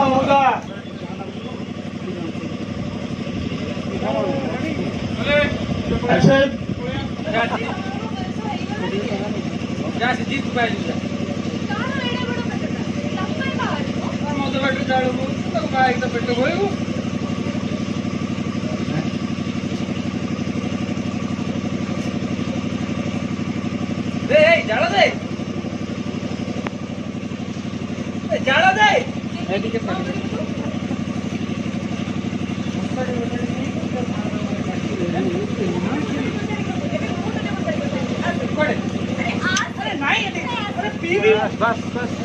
होगा। एक्शन। जास्त जीत पाहिजे माझं वाटलं जाळं काय एकदा पेटलं होय दे जाळं दे जाळं दे बस बस